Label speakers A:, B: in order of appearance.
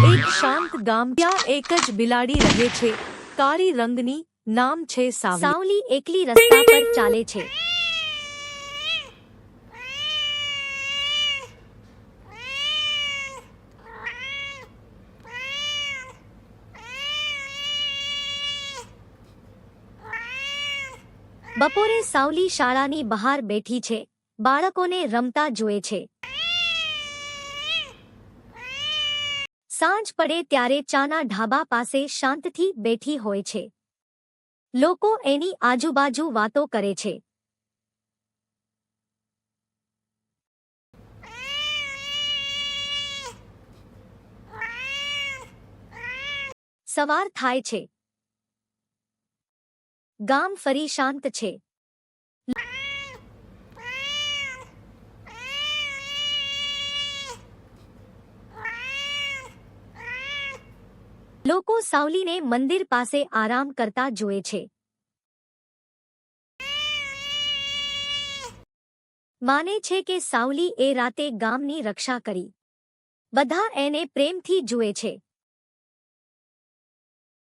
A: એક શાંત ગામ, ત્યાં એક જ બિલાડી રહે છે, કાળી રંગની, નામ છે સાવલી.
B: સાવલી એકલી રસ્તા પર ચાલે છે. બપોરે સાવલી શાળાની બહાર બેઠી છે, બાળકોને રમતા જુએ છે. સાંજ પડે ત્યારે ચાના ઢાબા પાસે શાંતથી બેઠી હોય છે. લોકો એની આજુબાજુ વાતો કરે છે. સવાર થાય છે. ગામ ફરી શાંત છે. લોકો સાવલીને મંદિર પાસે આરામ કરતા જુએ છે. માને છે કે સાવલી એ રાતે ગામની રક્ષા કરી. બધા એને પ્રેમથી જુએ છે.